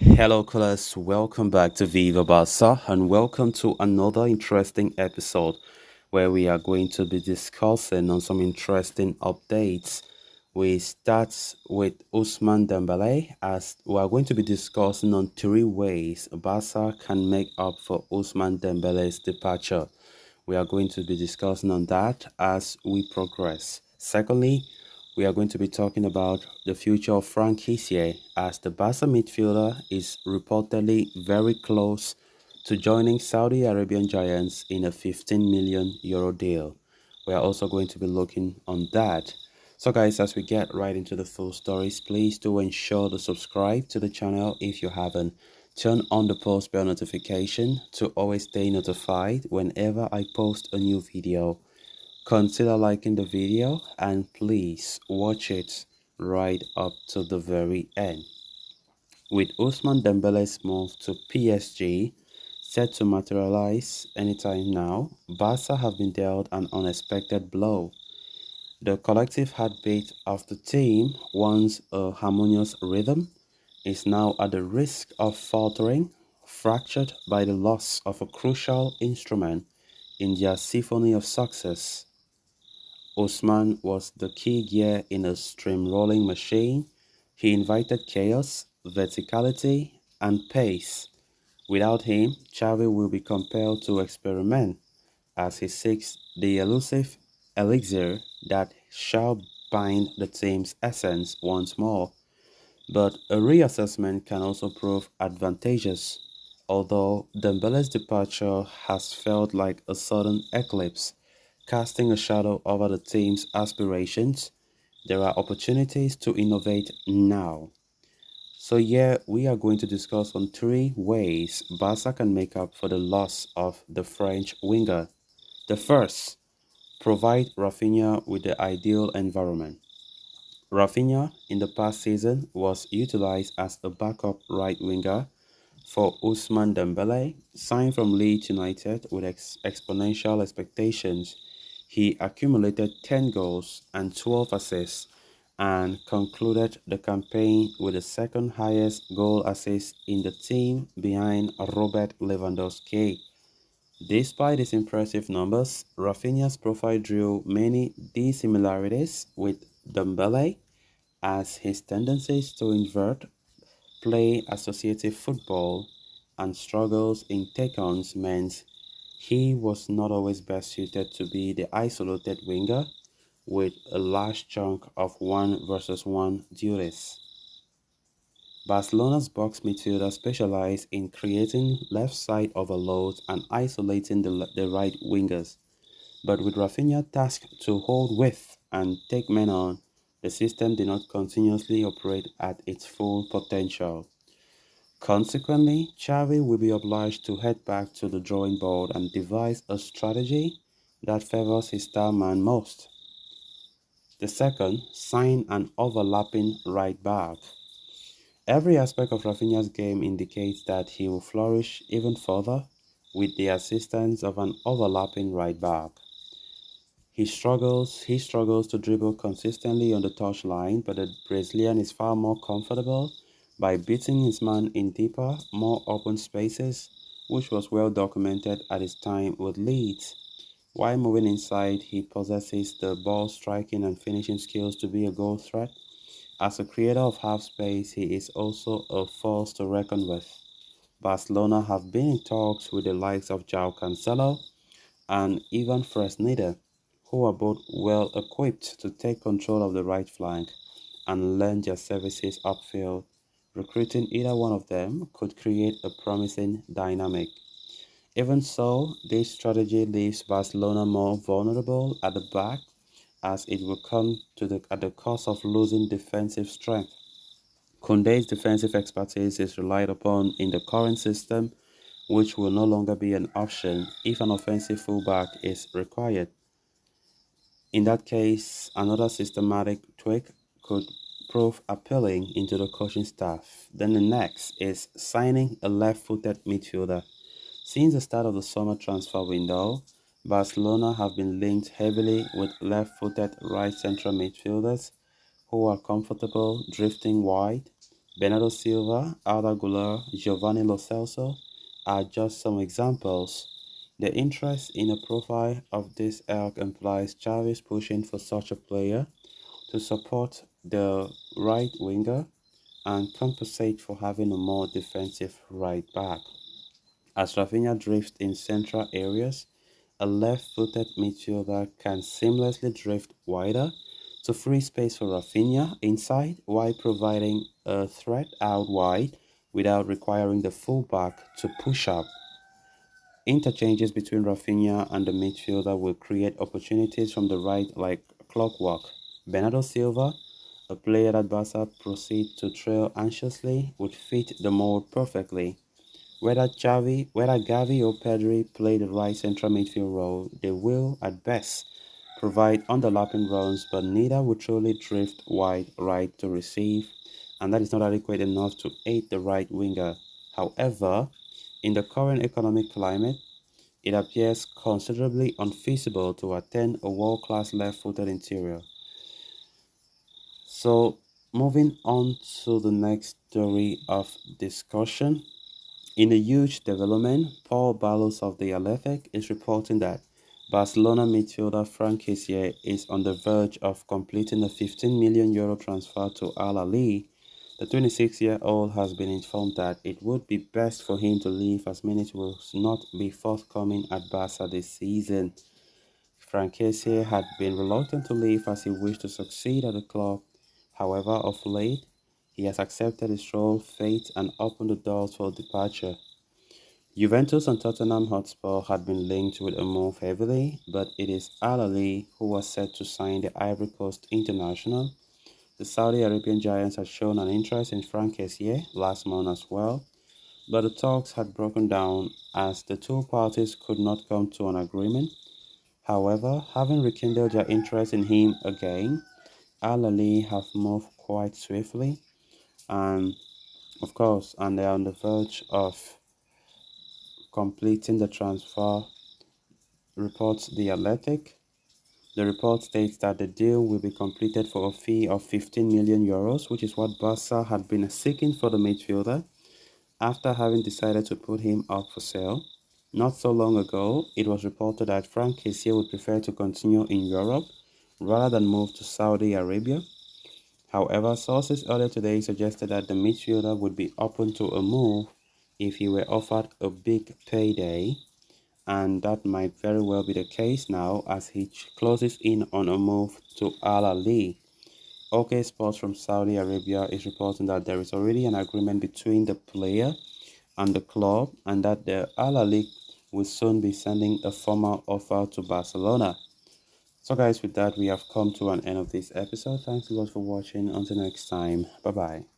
Hello, colors. Welcome back to Viva Barca and welcome to another interesting episode where we are going to be discussing on some interesting updates. We start with Usman Dembele as we are going to be discussing on three ways Barca can make up for Usman Dembele's departure. We are going to be discussing on that as we progress. Secondly, we are going to be talking about the future of Franck Kessie as the Barca midfielder is reportedly very close to joining Saudi Arabian giants in a 15 million euro deal. We are also going to be looking on that. So guys, as we get right into the full stories, please do ensure to subscribe to the channel if you haven't. Turn on the post bell notification to always stay notified whenever I post a new video. Consider liking the video and please watch it right up to the very end. With Ousmane Dembele's move to PSG set to materialize anytime now, Barca have been dealt an unexpected blow. The collective heartbeat of the team, once a harmonious rhythm, is now at the risk of faltering, fractured by the loss of a crucial instrument in their symphony of success. Osman was the key gear in a stream-rolling machine. He invited chaos, verticality, and pace. Without him, Xavi will be compelled to experiment as he seeks the elusive elixir that shall bind the team's essence once more. But a reassessment can also prove advantageous. Although Dembele's departure has felt like a sudden eclipse, casting a shadow over the team's aspirations, there are opportunities to innovate now. So yeah, we are going to discuss on three ways Barca can make up for the loss of the French winger. The first, provide Rafinha with the ideal environment. Rafinha in the past season was utilized as a backup right winger for Ousmane Dembele, signed from Leeds United with exponential expectations. He accumulated 10 goals and 12 assists and concluded the campaign with the second highest goal assist in the team behind Robert Lewandowski. Despite his impressive numbers, Rafinha's profile drew many dissimilarities with Dembele as his tendencies to invert, play associative football, and struggles in take-ons meant he was not always best suited to be the isolated winger with a large chunk of one versus one duties. Barcelona's box midfielder specialized in creating left side overloads and isolating the right wingers. But with Rafinha tasked to hold width and take men on, the system did not continuously operate at its full potential. Consequently, Xavi will be obliged to head back to the drawing board and devise a strategy that favors his star man most. The second, sign an overlapping right back. Every aspect of Rafinha's game indicates that he will flourish even further with the assistance of an overlapping right back. He struggles to dribble consistently on the touchline, but the Brazilian is far more comfortable by beating his man in deeper, more open spaces, which was well documented at his time with Leeds. While moving inside, he possesses the ball striking and finishing skills to be a goal threat. As a creator of half space, he is also a force to reckon with. Barcelona have been in talks with the likes of João Cancelo and Ivan Fresneda, who are both well equipped to take control of the right flank and lend their services upfield. Recruiting either one of them could create a promising dynamic. Even so, this strategy leaves Barcelona more vulnerable at the back as it will come at the cost of losing defensive strength. Koundé's defensive expertise is relied upon in the current system, which will no longer be an option if an offensive fullback is required. In that case, another systematic tweak could prove appealing into the coaching staff. Then the next is signing a left-footed midfielder. Since the start of the summer transfer window, Barcelona have been linked heavily with left-footed right central midfielders who are comfortable drifting wide, Bernardo Silva, Arda Güler, Giovanni Lo Celso are just some examples. The interest in a profile of this ilk implies Xavi is pushing for such a player to support the right winger and compensate for having a more defensive right back. As Rafinha drifts in central areas, a left-footed midfielder can seamlessly drift wider to free space for Rafinha inside while providing a threat out wide without requiring the fullback to push up. Interchanges between Rafinha and the midfielder will create opportunities from the right like clockwork. Bernardo Silva, a player that Barca proceed to trail anxiously, would fit the mold perfectly. Whether Gavi or Pedri play the right central midfield role, they will, at best, provide underlapping runs, but neither will truly drift wide right to receive, and that is not adequate enough to aid the right winger. However, in the current economic climate, it appears considerably unfeasible to attain a world-class left-footed interior. So, moving on to the next story of discussion. In a huge development, Paul Barlos of The Athletic is reporting that Barcelona midfielder Franck Kessie is on the verge of completing a €15 million transfer to Ahly. The 26-year-old has been informed that it would be best for him to leave as minutes will not be forthcoming at Barca this season. Franck Kessie had been reluctant to leave as he wished to succeed at the club. However, of late, he has accepted his role, fate, and opened the doors for departure. Juventus and Tottenham Hotspur had been linked with a move heavily, but it is Al Ahly who was set to sign the Ivory Coast international. The Saudi Arabian giants had shown an interest in Franck Kessie last month as well, but the talks had broken down as the two parties could not come to an agreement. However, having rekindled their interest in him again, Al Ahly have moved quite swiftly, and of course, and they are on the verge of completing the transfer, reports The Athletic. The report states that the deal will be completed for a fee of €15 million, which is what Barca had been seeking for the midfielder after having decided to put him up for sale. Not so long ago, it was reported that Frank Kessie would prefer to continue in Europe rather than move to Saudi Arabia. However, sources earlier today suggested that the midfielder would be open to a move if he were offered a big payday, and that might very well be the case now as he closes in on a move to Al Ahly. OK Sports from Saudi Arabia is reporting that there is already an agreement between the player and the club, and that the Al Ahly will soon be sending a formal offer to Barcelona. So guys, with that we have come to an end of this episode. Thanks a lot for watching. Until next time, bye bye.